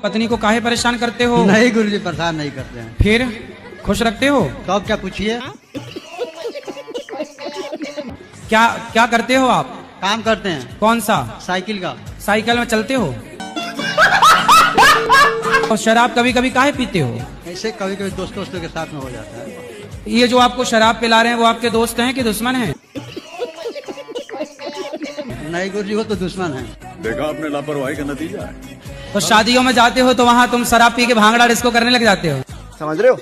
पत्नी को काहे परेशान करते हो? नहीं गुरुजी, परेशान नहीं करते हैं। फिर खुश रखते हो? तो अब क्या पूछिए? क्या क्या करते हो आप? काम करते हैं। कौन सा? साइकिल का। साइकिल में चलते हो? और शराब कभी कभी काहे पीते हो? ऐसे कभी कभी दोस्तों के साथ में हो जाता है। ये जो आपको शराब पिला रहे हैं वो आपके दोस्त हैं कि दुश्मन हैं? नहीं गुरुजी, वो तो दुश्मन है। देखा आपने लापरवाही का नतीजा है। तो शादियों में जाते हो तो वहाँ तुम शराब पी के भांगड़ा डिस्को करने लग जाते हो, समझ रहे हो?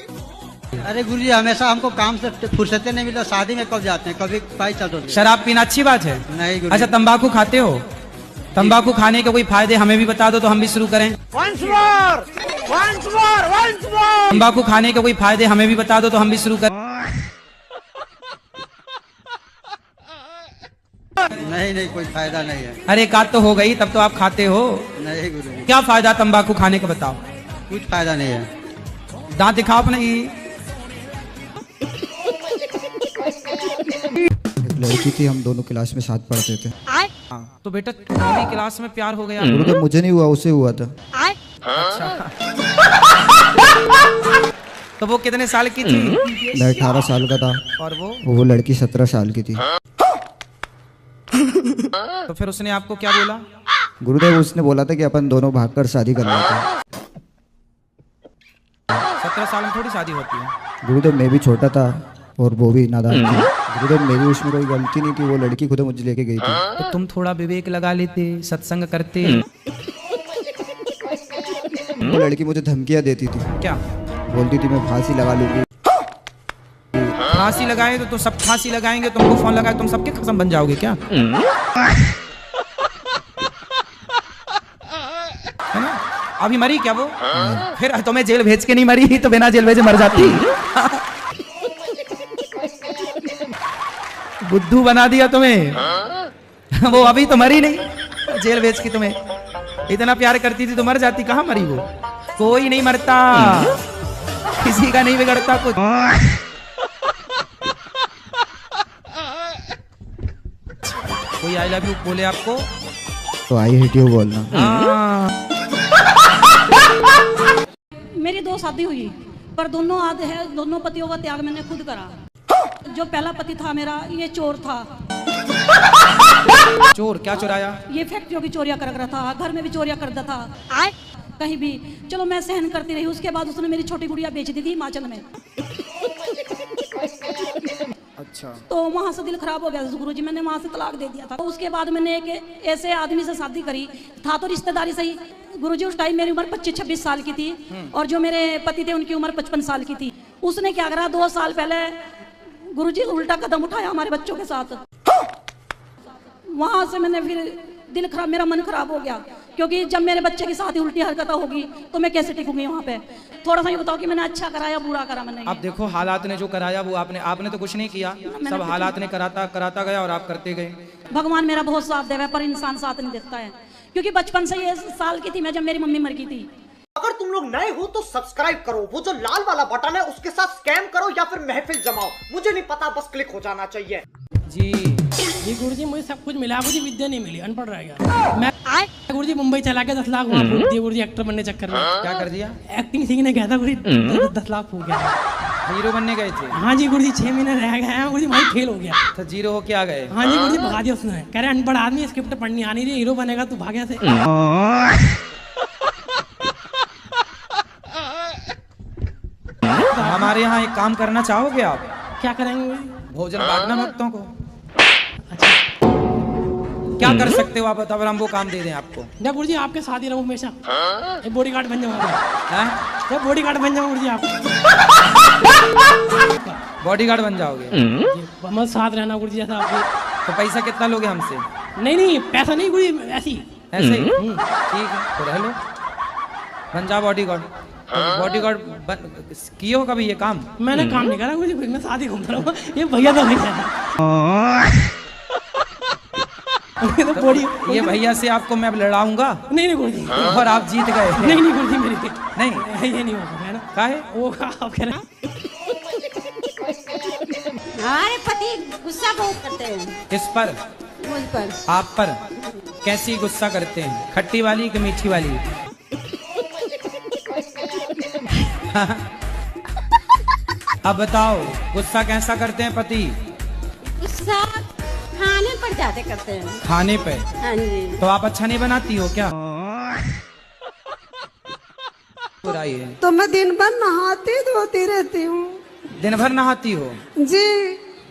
अरे गुरुजी, हमेशा हमको काम से फुर्सते नहीं मिलता। शादी में कब जाते हैं, कभी पाई चल रही। शराब पीना अच्छी बात है? नहीं गुरुजी। अच्छा, तंबाकू खाते हो? तंबाकू खाने के कोई फायदे हमें भी बता दो तो हम भी शुरू करें। तंबाकू खाने के कोई फायदे हमें भी बता दो तो हम भी शुरू करें। नहीं, कोई फायदा नहीं है। अरे एक आध तो हो गई, तब तो आप खाते हो। नहीं गुरुजी, क्या फायदा तंबाकू खाने का बताओ? कुछ फायदा नहीं है। दांत दिखाओ अपने। एक लड़की थी, हम दोनों क्लास में साथ पढ़ते थे। तो बेटा 9वीं क्लास में प्यार हो गया? तो मुझे नहीं हुआ, उसे हुआ था। अच्छा। तो वो कितने साल की थी? मैं 18 साल का था और वो लड़की 17 साल की थी। तो फिर उसने आपको क्या बोला? गुरुदेव, उसने बोला था कि अपन दोनों भागकर शादी कर लेते हैं। 17 साल में थोड़ी शादी होती है। गुरुदेव, मैं भी छोटा था और वो भी नादान थी। गुरुदेव, मेरी उसमें कोई गलती नहीं थी, वो लड़की खुद मुझे लेके गई थी। तो तुम थोड़ा विवेक लगा लेते, सत्संग करते। वो लड़की मुझे धमकियां देती थी, क्या बोलती थी मैं फांसी लगा लूंगी। फांसी लगाए तो सब फांसी लगाएंगे, तुमको फोन लगाए तुम सबके खत्म बन जाओगे क्या? है ना? अभी मरी क्या वो? फिर तुम्हें जेल भेज के नहीं मरी तो बिना जेल भेजे मर जाती। बुद्धू बना दिया तुम्हें। वो अभी तो मरी नहीं, जेल भेज के तुम्हें इतना प्यार करती थी तो मर जाती। कहाँ मरी वो? कोई नहीं मरता, किसी का नहीं बिगड़ता कुछ। कोई आई लव यू बोले आपको तो आई हेट यू बोलना। मेरी 2 शादी हुई, पर दोनों पतियों का त्याग मैंने खुद करा। जो पहला पति था मेरा, ये चोर था। चोर? क्या चुराया? ये फैक्ट्रियों की चोरियां कर रहा था, घर में भी चोरियां करता था, कहीं भी। चलो मैं सहन करती रही। उसके बाद उसने मेरी छोटी गुड़िया बेच दी थी हिमाचल में। अच्छा। तो वहां से दिल खराब हो गया गुरुजी, मैंने वहां से तलाक दे दिया था। तो उसके बाद मैंने एक ऐसे आदमी से शादी करी, था तो रिश्तेदारी सही। गुरुजी, उस टाइम मेरी उम्र 25-26 साल की थी और जो मेरे पति थे उनकी उम्र 55 साल की थी। उसने क्या करा, 2 साल पहले गुरुजी उल्टा कदम उठाया हमारे बच्चों के साथ। वहां से मैंने फिर दिल खराब, मेरा मन खराब हो गया, क्योंकि जब मेरे बच्चे के साथ ही उल्टी हरकत होगी तो मैं कैसे टिकूंगी वहाँ पे। थोड़ा सा ये बताओ कि मैंने अच्छा करा या बुरा करा? मैंने अब देखो, हालात ने जो कराया वो आपने तो कुछ नहीं किया, सब हालात ने कराता गया और आप करते गए। भगवान मेरा बहुत साथ देवा, पर इंसान साथ नहीं देता है। क्योंकि बचपन से ये साल की थी मैं जब मेरी मम्मी मर गई थी। अगर तुम लोग नए हो तो सब्सक्राइब करो, वो जो लाल वाला बटन है उसके साथ स्कैम करो या फिर महफिल जमाओ, मुझे नहीं पता, बस क्लिक हो जाना चाहिए। जी गुरुजी, मुझे सब कुछ मिला, मुझे विद्या नहीं मिली, अनपढ़ रह गया मैं। गुरुजी मुंबई चला के 10 लाख वहाँ फूक दिए गुरुजी, एक्टर बनने चक्कर में। क्या कर दिया? एक्टिंग सीखने गया था गुरुजी, 10 लाख फूक गया। हीरो बनने गए थे? हाँ जी गुरुजी, 6 महीने रह गए हैं गुरुजी, वहीं फेल हो गया। तो जीरो हो के आ गए? हाँ जी गुरुजी, भगा दिया उसने। कह रहे अनपढ़ आदमी, स्क्रिप्ट पढ़नी आनी रही, हीरो बनेगा तू, भाग से। हमारे यहाँ एक काम करना चाहोगे आप? क्या करेंगे? भोजन बांटना भक्तों को। अच्छा, क्या कर सकते हो आप बताओ, हम वो काम दे दें आपको। मैं गुरुजी आपके साथ ही रहूं हमेशा, बॉडीगार्ड बन जाऊंगा। बॉडीगार्ड बन जाऊंगा गुरुजी, आप बॉडीगार्ड बन जाओगे? हम साथ रहना गुरुजी ऐसा आपके। तो पैसा कितना लोगे हमसे? नहीं पैसा नहीं गुरुजी, ऐसी ऐसे ही। ठीक है, तो रह लो, बन जाओ बॉडीगार्ड। बॉडीगार्ड किए हो कभी ये काम? मैंने काम नहीं करा गुरुजी, मैं साथ ही घूम रहा हूँ। ये भैया तो ये भैया से आपको मैं लड़ाऊंगा। नहीं गुरुजी, और आप जीत गए। नहीं गुरुजी, मेरी नहीं, ये नहीं होगा है ना। काहे? वो आप कह रहे हैं। हमारे पति गुस्सा बहुत करते हैं। किस पर? मुझ पर। आप पर? कैसी गुस्सा करते हैं, खट्टी वाली कि मीठी वाली? अब बताओ गुस्सा कैसा करते हैं पति? गुस्सा खाने पर ज्यादा करते हैं। खाने पे? हाँ जी। तो आप अच्छा नहीं बनाती हो क्या? बुराई तो मैं दिन भर नहाती धोती रहती हूँ। दिन भर नहाती हो? जी।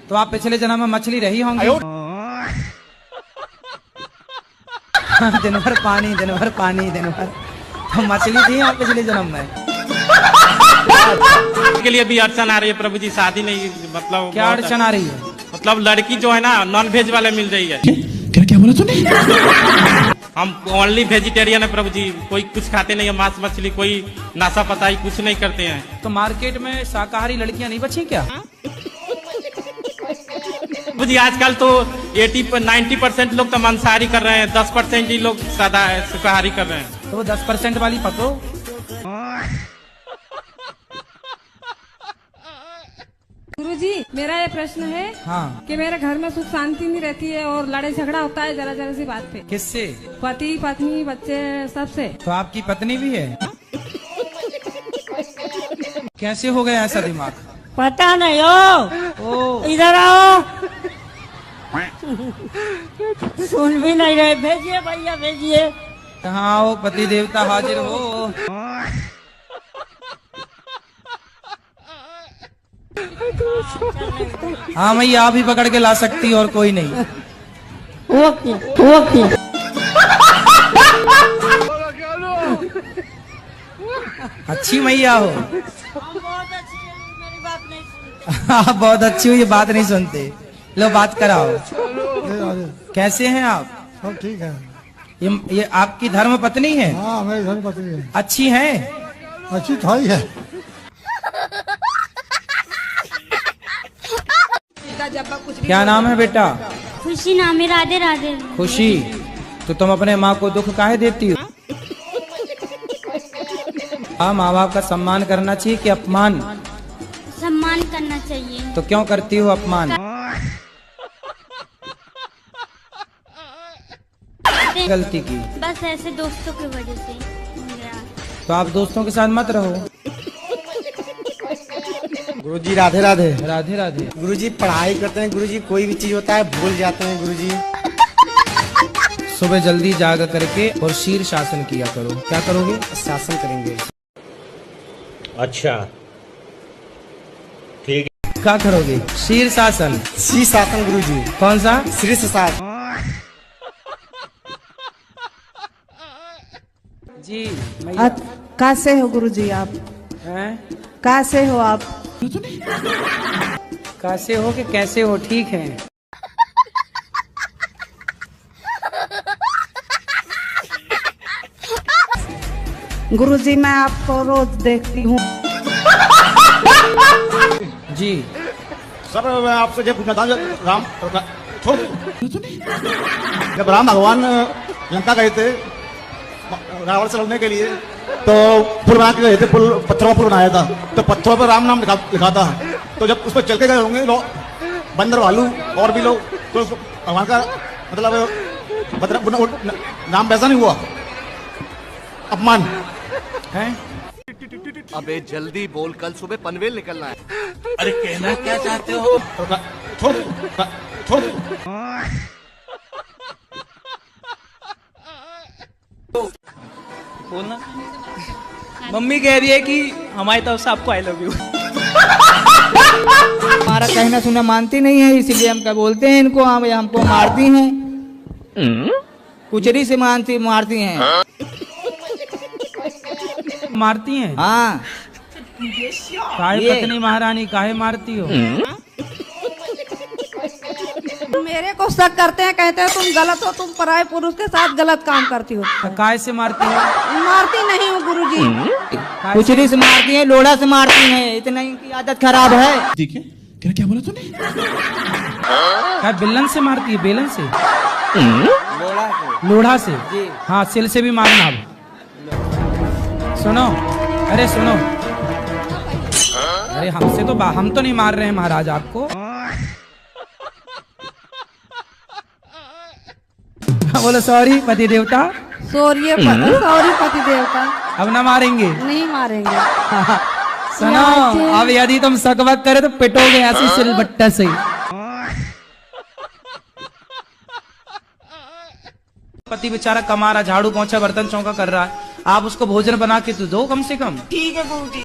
तो आप पिछले जन्म में मछली रही होंगी। दिन भर पानी, दिन भर पानी, दिन भर तो मछली थी आप पिछले जन्म में। के लिए भी अड़चन आ रही है प्रभु जी, शादी नहीं, मतलब क्या अड़चन आ रही है? मतलब लड़की जो है ना नॉन वेज वाले मिल रही है। क्या बोला तूने? हम ओनली वेजिटेरियन है प्रभु जी, कोई कुछ खाते नहीं है, मांस मछली, कोई नाशा पताई कुछ नहीं करते हैं। तो मार्केट में शाकाहारी लड़कियां नहीं बची क्या? प्रभु जी आजकल तो 90% लोग तो मांसाहारी कर रहे हैं, 10% ही लोग सादा शाकाहारी कर रहे हैं। तो 10% वाली पतो। गुरुजी मेरा ये प्रश्न है हाँ। कि मेरे घर में सुख शांति नहीं रहती है और लड़ाई झगड़ा होता है जरा जरा सी बात पे। किससे? पति पत्नी बच्चे सबसे। तो आपकी पत्नी भी है? कैसे हो गया ऐसा दिमाग? पता नहीं हो। इधर आओ। सुन भी नहीं रहे, भेजिए भैया भेजिए। कहाँ हो पति देवता, हाजिर हो। हाँ मैया आप ही पकड़ के ला सकती और कोई नहीं। Okay okay. अच्छी मैया हो। बहुत अच्छी है, मेरी बात नहीं सुनते। आप बहुत अच्छी हो, ये बात नहीं सुनते। लो बात कराओ। कैसे हैं आप? सब ठीक है। ये आपकी धर्म पत्नी है? हाँ मेरी धर्म पत्नी है। अच्छी है? अच्छी थोड़ी है। क्या नाम है बेटा? खुशी नाम है। राधे राधे। खुशी, तो तुम अपने माँ को दुख काहे देती हो? हाँ, माँ बाप का सम्मान करना चाहिए कि अपमान? सम्मान करना चाहिए। तो क्यों करती हो अपमान? गलती की? बस ऐसे दोस्तों की वजह से हो गया। तो आप दोस्तों के साथ मत रहो। गुरुजी राधे राधे। राधे राधे। गुरुजी पढ़ाई करते हैं गुरुजी, कोई भी चीज होता है भूल जाते हैं गुरुजी। सुबह जल्दी जाग करके और शीर शासन किया करो। क्या करोगे? शासन करेंगे। अच्छा ठीक है। क्या करोगे? शीर शासन। शीर शासन गुरुजी। कौन सा? श्री शासन। जी कैसे हो गुरुजी आप? हैं? कैसे हो आप? कैसे हो कि कैसे हो? ठीक है। गुरुजी मैं आपको रोज देखती हूँ। जी सर मैं आपसे जब पूछना था राम छोड़, जब राम भगवान लंका गए थे रावण से लड़ने के लिए, तो पुल बना के गए थे, पुल पत्थरों पर बनाया था, तो पत्थरों पर राम नाम लिखा था। तो जब उस पर चल के गए होंगे लोग, बंदर भालू और भी लोग, तो भगवान का मतलब नाम वैसा नहीं हुआ, अपमान है। अबे जल्दी बोल, कल सुबह पनवेल निकलना है। अरे कहना क्या चाहते हो? छोड़ छोड़। बोलना। मम्मी कह रही है कि हमारी तरफ से आपको आई लव यू। हमारा कहना सुना मानती नहीं है, इसीलिए हम क्या बोलते हैं इनको, हमको मारती हैं, कुचरी से मारती हैं। मारती हैं? हाँ। काहे पत्नी महारानी काहे मारती हो? मेरे को शक करते हैं, कहते हैं तुम गलत हो, तुम पराये पुरुष के साथ गलत काम करती हो। तो काहे से मारती हो? मारती नहीं हूँ गुरुजी। कुचरी से मारती हैं, लोढ़ा से मारती हैं, इतना इनकी आदत खराब है। ठीक है। क्या बोला तूने? क्या बेलन से मारती है? बेलन से? लोढ़ा से? हाँ, सिल से भी मारना। अब सुनो, अरे सुनो, अरे हमसे तो हम तो नहीं मार रहे हैं महाराज आपको। बोलो सॉरी पति देवता। सॉरी पति देवता। अब ना मारेंगे? नहीं मारेंगे। सुनो, अब यदि तुम सकवक करे तो पिटोगे ऐसी सिलबट्टे से। पति बेचारा कमा रहा, झाड़ू पोंछा बर्तन चौका कर रहा है, आप उसको भोजन बना के तो दो कम से कम। ठीक है गुरुजी।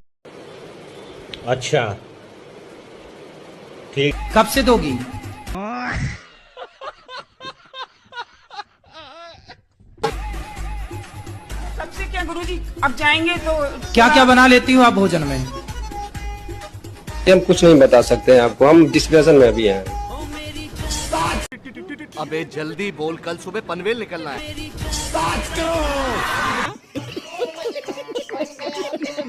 अच्छा ठीक। कब से दोगी? सबसे क्या गुरुजी, अब जाएंगे तो क्या क्या बना लेती हो आप भोजन में? हम कुछ नहीं बता सकते हैं आपको, हम डिस्कशन में अभी हैं। अबे जल्दी बोल, कल सुबह पनवेल निकलना है।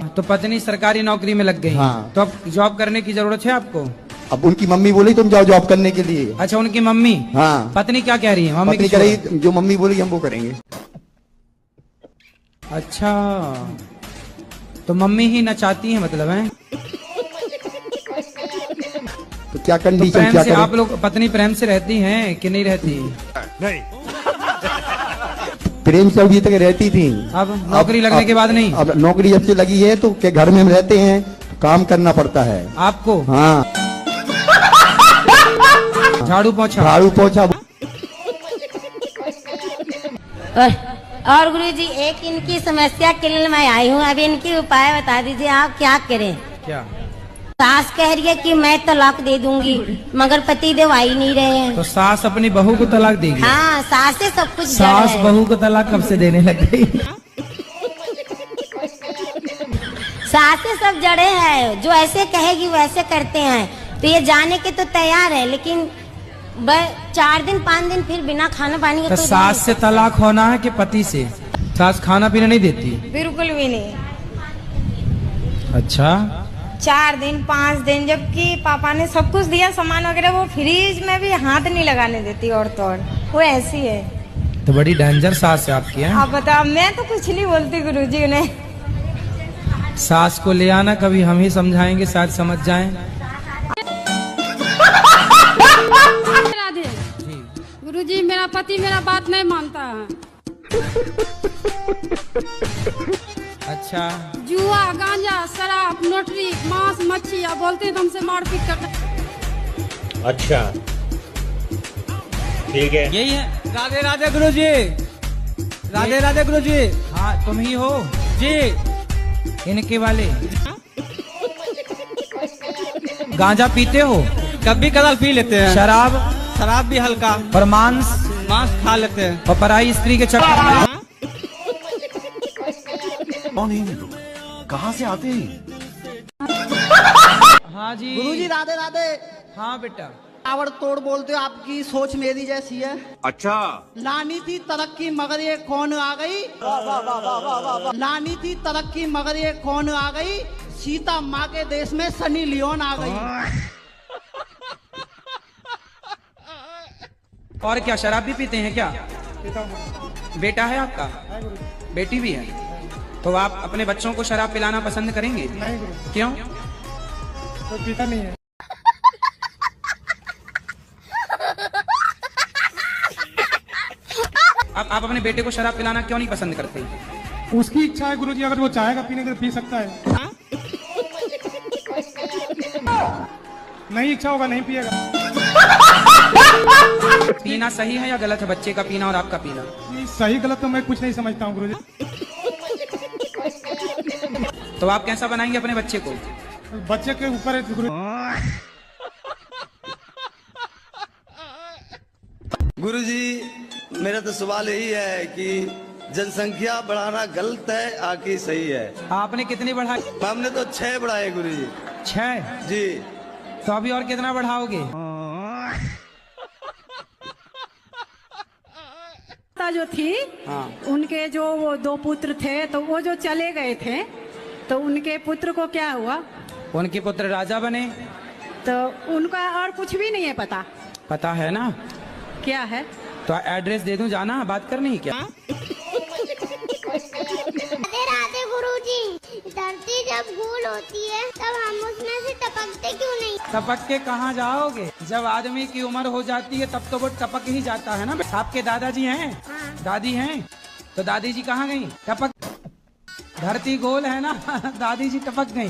तो पत्नी सरकारी नौकरी में लग गई। हाँ। तो अब जॉब करने की जरूरत है आपको? अब उनकी मम्मी बोली तुम जाओ जॉब करने के लिए। अच्छा, उनकी मम्मी। हाँ। पत्नी क्या कह रही है? मम्मी पत्नी कह रही जो मम्मी बोली हम वो करेंगे। अच्छा, तो मम्मी ही नचाती है मतलब है? तो क्या कंडीशन, तो प्रेम क्या से करें? आप लोग पत्नी प्रेम से रहती हैं कि नहीं रहती? नहीं। प्रेम से अभी तक रहती थी। अब नौकरी लगने के बाद नहीं? अब नौकरी जब से लगी है तो क्या घर में हम रहते हैं, काम करना पड़ता है आपको। हाँ, झाड़ू पोंछा। झाड़ू पोंछा। और गुरुजी एक इनकी समस्या के लिए मैं आई हूँ, अभी इनकी उपाय बता दीजिए, आप क्या करें? क्या? सास कह रही है कि मैं तलाक दे दूंगी, मगर पति देव आ ही नहीं रहे हैं। तो सास अपनी बहू को तलाक देगी? हाँ, सास से सब कुछ जड़ सास है। बहू को तलाक कब से देने लग गई? सास से सब जड़े हैं, जो ऐसे कहेगी वैसे करते हैं। तो ये जाने के तो तैयार है, लेकिन 4 दिन 5 दिन फिर बिना खाना पानी के तो सास से तलाक होना है कि पति से? सास खाना पीना नहीं देती? बिल्कुल भी नहीं। अच्छा, 4 दिन 5 दिन, जबकि पापा ने सब कुछ दिया सामान वगैरह, वो फ्रिज में भी हाथ नहीं लगाने देती। और तो और वो ऐसी है। तो बड़ी डेंजर सास है आपकी है? आप बताओ, मैं तो कुछ नहीं बोलती गुरुजी उन्हें। सास को ले आना, कभी हम ही समझाएंगे, शायद समझ जाएं। राधे गुरुजी, मेरा पति मेरा बात नहीं मानता है। अच्छा, जुआ, गांजा, शराब, नोटरी, मांस, मच्छी, या बोलते हैं तो हमसे मारपीट करते। अच्छा ठीक है। यही है। राधे राधे गुरुजी। राधे राधे गुरुजी। हाँ, तुम ही हो जी। इनके वाले। गांजा पीते हो? कभी कदार पी लेते हैं। शराब? शराब भी हल्का। और मांस? मांस खा लेते हैं। और पराई स्त्री के चक्कर में? कौन है ये लोग, कहाँ से आते हैं? हाँ जी गुरुजी राधे राधे। हाँ बेटा। ताबड़तोड़ बोलते हो, आपकी सोच मेरी जैसी है। अच्छा। लानी थी तरक्की मगर ये कौन आ गई? लानी थी तरक्की मगर ये कौन आ गई? सीता माँ के देश में सनी लियोन आ गई। और क्या, शराब भी पीते हैं क्या? बेटा है आपका? बेटी भी है? तो आप अपने बच्चों को शराब पिलाना पसंद करेंगे? नहीं गुरु। क्यों? तो पीता नहीं है। आप अपने बेटे को शराब पिलाना क्यों नहीं पसंद करते? उसकी इच्छा है गुरुजी, अगर वो चाहेगा पीने के तो पी सकता है। नहीं इच्छा होगा नहीं पिएगा। पीना सही है या गलत है, बच्चे का पीना और आपका पीना? नहीं, सही गलत तो मैं कुछ नहीं समझता हूँ गुरुजी। तो आप कैसा बनाएंगे अपने बच्चे को? बच्चे के ऊपर है गुरु। गुरुजी, मेरा तो सवाल यही है कि जनसंख्या बढ़ाना गलत है आकि सही है? आपने कितनी बढ़ाई? हमने तो 6 बढ़ाए गुरुजी। 6? जी। तो अभी और कितना बढ़ाओगे? जो थी, हाँ। उनके जो वो 2 पुत्र थे, तो वो जो चले गए थे, तो उनके पुत्र को क्या हुआ? उनके पुत्र राजा बने। तो उनका और कुछ भी नहीं है पता? पता है ना? क्या है? तो एड्रेस दे दूं, जाना बात करनी है क्या? राधे राधे गुरुजी, धरती जब गोल होती है तब हम उसमें से टपकते क्यों नहीं? टपक के कहाँ जाओगे? जब आदमी की उम्र हो जाती है तब तो वो टपक ही जाता है ना। आपके दादाजी हैं? हाँ। दादी हैं? तो दादी जी कहाँ गई? टपक। धरती गोल है ना, दादी जी टपक गई।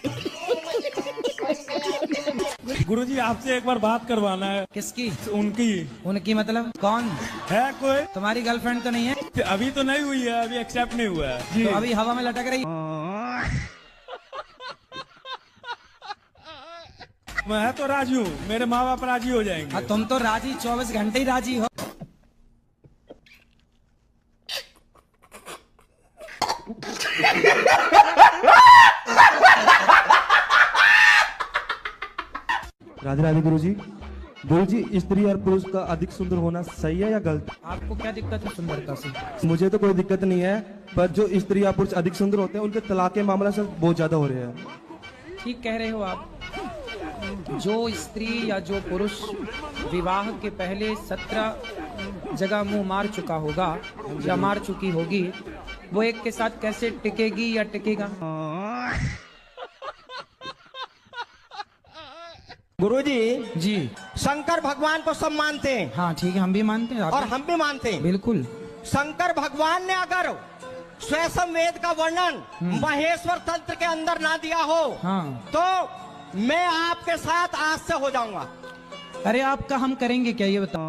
गुरुजी आपसे एक बार बात करवाना है। किसकी? उनकी। उनकी मतलब कौन है? कोई तुम्हारी गर्लफ्रेंड तो नहीं है? अभी तो नहीं हुई है, अभी एक्सेप्ट नहीं हुआ है जी। तो अभी हवा में लटक रही। मैं तो राजी हूँ, मेरे माँ बाप राजी हो जाएंगे। तुम तो राजी 24 घंटे ही राजी हो। राधे राधे गुरुजी। गुरुजी, स्त्री और पुरुष का अधिक सुंदर होना सही है या गलत? आपको क्या दिक्कत है सुंदरता से? मुझे तो कोई दिक्कत नहीं है, पर जो स्त्री या पुरुष अधिक सुंदर होते हैं उनके तलाक के मामला से बहुत ज्यादा हो रहे हैं। ठीक कह रहे हो आप। जो स्त्री या जो पुरुष विवाह के पहले 17 जगह मुंह मार चुका होगा या मार चुकी होगी, वो एक के साथ कैसे टिकेगी या टिकेगा? गुरुजी जी, शंकर भगवान को सब मानते हैं। हाँ ठीक है, हम भी मानते हैं और हम भी मानते हैं। बिल्कुल। शंकर भगवान ने अगर स्वयं वेद का वर्णन महेश्वर तंत्र के अंदर ना दिया हो, हाँ, तो मैं आपके साथ आज से हो जाऊंगा। अरे आपका हम करेंगे क्या, ये बताओ।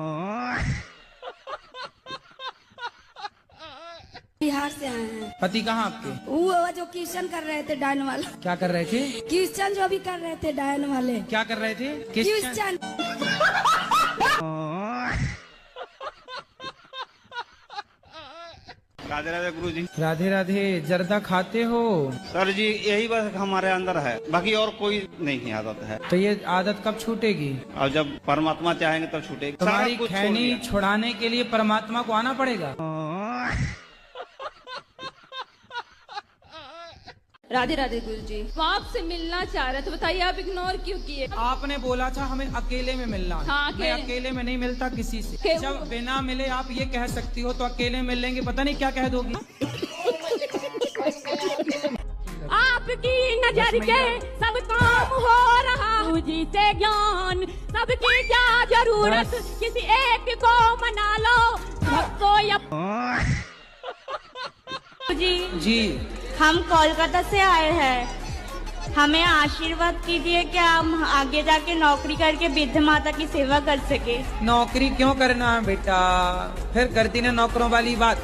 बिहार से आए हैं। पति कहाँ आपके? वो जो कीर्तन कर रहे थे डायन वाला। क्या कर रहे थे? कीर्तन जो भी कर रहे थे डायन वाले। क्या कर रहे थे? कीर्तन। राधे राधे गुरुजी। राधे राधे। जर्दा खाते हो? सर जी यही बस हमारे अंदर है, बाकी और कोई नहीं आदत है। तो ये आदत कब छूटेगी? और जब परमात्मा चाहेंगे तब छूटेगी। तुम्हारी खैनी छुड़ाने के लिए परमात्मा को आना पड़ेगा। राधे राधे गुरुजी। वो आपसे मिलना चाह रहे थे, बताइए आप इग्नोर क्यों किए? आपने बोला था हमें अकेले में मिलना। हाँ, मैं अकेले में नहीं मिलता किसी से। जब बिना मिले आप ये कह सकती हो तो अकेले मिल लेंगे, पता नहीं क्या कह दोगी। आपकी नजर के सब काम हो रहा, गुरुजी से ज्ञान सबकी क्या जरूरत, किसी एक को मना लो सबको। जी, हम कोलकाता से आए हैं, हमें आशीर्वाद कीजिए कि हम आगे जाके नौकरी करके वृद्ध माता की सेवा कर सके। नौकरी क्यों करना है बेटा, फिर करती ना नौकरों वाली बात।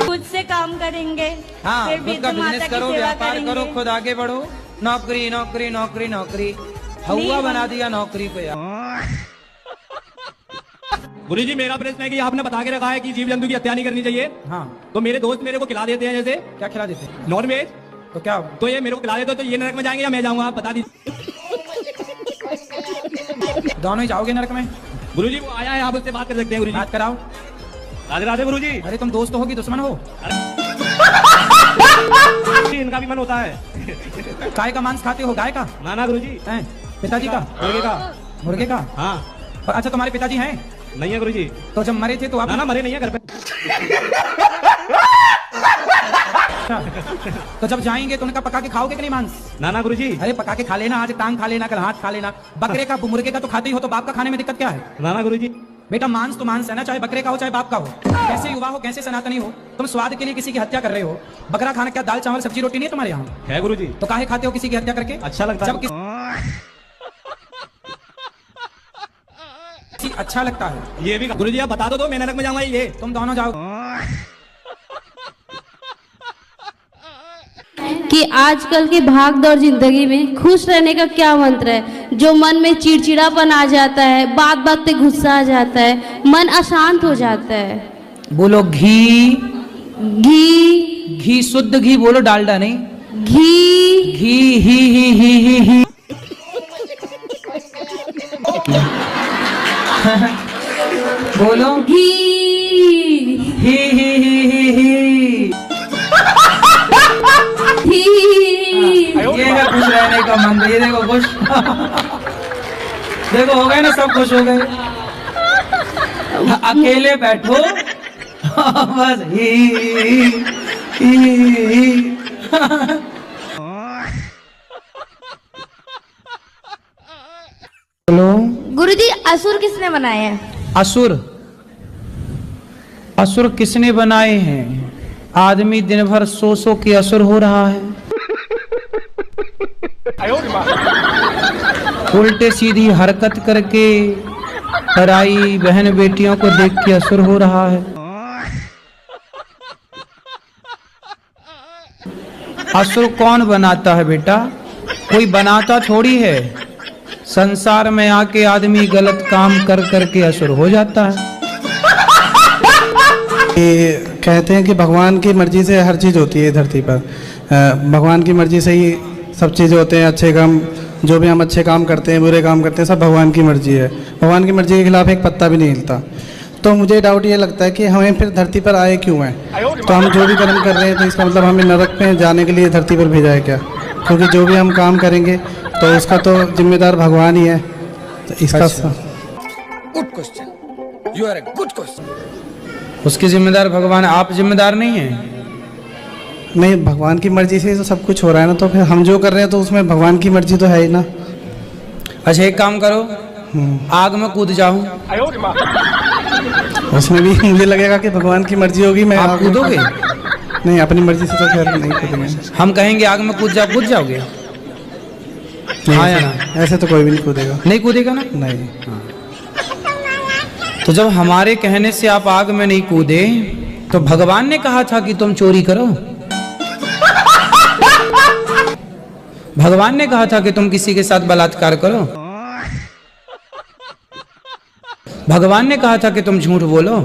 खुद से काम करेंगे, हाँ, फिर खुद का बिजनेस करो, व्यापार करो, खुद आगे बढ़ो। नौकरी नौकरी नौकरी नौकरी, हवा बना दिया नौकरी को यार। गुरुजी मेरा प्रश्न है कि आपने बता के रखा है कि जीव जंतु की हत्या नहीं करनी चाहिए। हाँ। तो मेरे दोस्त मेरे को खिला देते हैं, जैसे क्या खिला देते हैं? Non veg. तो क्या? तो ये मेरे को खिला देते, तो ये नरक में जाएंगे या मैं जाऊंगा, आप बता दीजिए। दोनों ही जाओगे नरक में। गुरुजी वो आया है, आप उससे बात कर सकते हैं। गुरुजी बात कराओ। राधे राधे गुरुजी। अरे तुम दोस्त हो कि दुश्मन हो? इनका भी मन होता है। गाय का मांस खाते हो? गाय का? ना गुरुजी। पिताजी का? मुर्गे का। मुर्गे का? हाँ। अच्छा तुम्हारे पिताजी हैं? नहीं है गुरुजी। तो जब मरे थे तो आप? ना मरे नहीं है, घर पे। तो जब जाएंगे तो उनका पका के खाओगे कि नहीं मांस? ना गुरुजी। अरे पका के खा लेना, आज टांग खा लेना, कल हाथ खा लेना। बकरे का मुर्गे का तो खाते ही हो, तो बाप का खाने में दिक्कत क्या है? ना गुरुजी। बेटा मांस तो मांस है ना, चाहे बकरे का हो चाहे बाप का हो। कैसे युवा हो, कैसे सनातनी हो, तुम स्वाद के लिए किसी की हत्या कर रहे हो। बकरा खाना क्या दाल चावल सब्जी रोटी नहीं है तुम्हारे यहाँ? है गुरुजी। तो काहे खाते हो किसी की हत्या करके? अच्छा लगता है। अच्छा लगता है ये भी। गुरुजी आप बता दो मैं नरक में जाऊंगा, ये तुम दोनों जाओ। कि आजकल की भागदौड़ जिंदगी में खुश रहने का क्या मंत्र है? जो मन में चिड़चिड़ापन आ जाता है, बात बात पे गुस्सा आ जाता है, मन अशांत हो जाता है। बोलो घी। घी। घी शुद्ध घी बोलो, डालडा नहीं। घी। घी ही ही ही ही ही। बोलो घी। ही ही ही ही ही। ये है खुश रहने का मंत्र। ये देखो खुश। देखो हो गए ना, सब खुश हो गए। अकेले बैठो बस ही। गुरुजी असुर किसने बनाए हैं? असुर? असुर किसने बनाए हैं? आदमी दिन भर सो के असुर हो रहा है। उल्टे सीधी हरकत करके पराई बहन बेटियों को देख के असुर हो रहा है। असुर कौन बनाता है बेटा? कोई बनाता थोड़ी है। संसार में आके आदमी गलत काम कर करके असुर हो जाता है। कहते हैं कि भगवान की मर्जी से हर चीज़ होती है धरती पर। भगवान की मर्जी से ही सब चीज़ होते हैं। अच्छे काम, जो भी हम अच्छे काम करते हैं, बुरे काम करते हैं, सब भगवान की मर्जी है। भगवान की मर्जी के खिलाफ एक पत्ता भी नहीं हिलता। तो मुझे डाउट ये लगता है कि हमें फिर धरती पर आए क्यों हैं? तो हम जो भी कर्म कर रहे हैं तो इसका मतलब हमें नरक में जाने के लिए धरती पर भेजा है क्या? क्योंकि जो भी हम काम करेंगे तो उसका तो जिम्मेदार भगवान ही है। तो इसका good question, you are a good question. उसके जिम्मेदार भगवान, आप जिम्मेदार नहीं हैं। नहीं, भगवान की मर्जी से तो सब कुछ हो रहा है ना, तो फिर हम जो कर रहे हैं तो उसमें भगवान की मर्जी तो है ही ना। अच्छा एक काम करो, आग में कूद जाओ। उसमें भी मुझे लगेगा कि भगवान की मर्जी होगी। मैं आप कूदोगे? नहीं, अपनी मर्जी से तो खैर नहीं कूदेंगे। हम कहेंगे आग में कूद जाओ, कूद जाओगे? हाँ या ना? ऐसे तो कोई भी नहीं कूदेगा। नहीं कूदेगा ना? नहीं। तो जब हमारे कहने से आप आग में नहीं कूदे तो भगवान ने कहा था कि तुम चोरी करो। भगवान ने कहा था कि तुम किसी के साथ बलात्कार करो। भगवान ने कहा था कि तुम झूठ बोलो।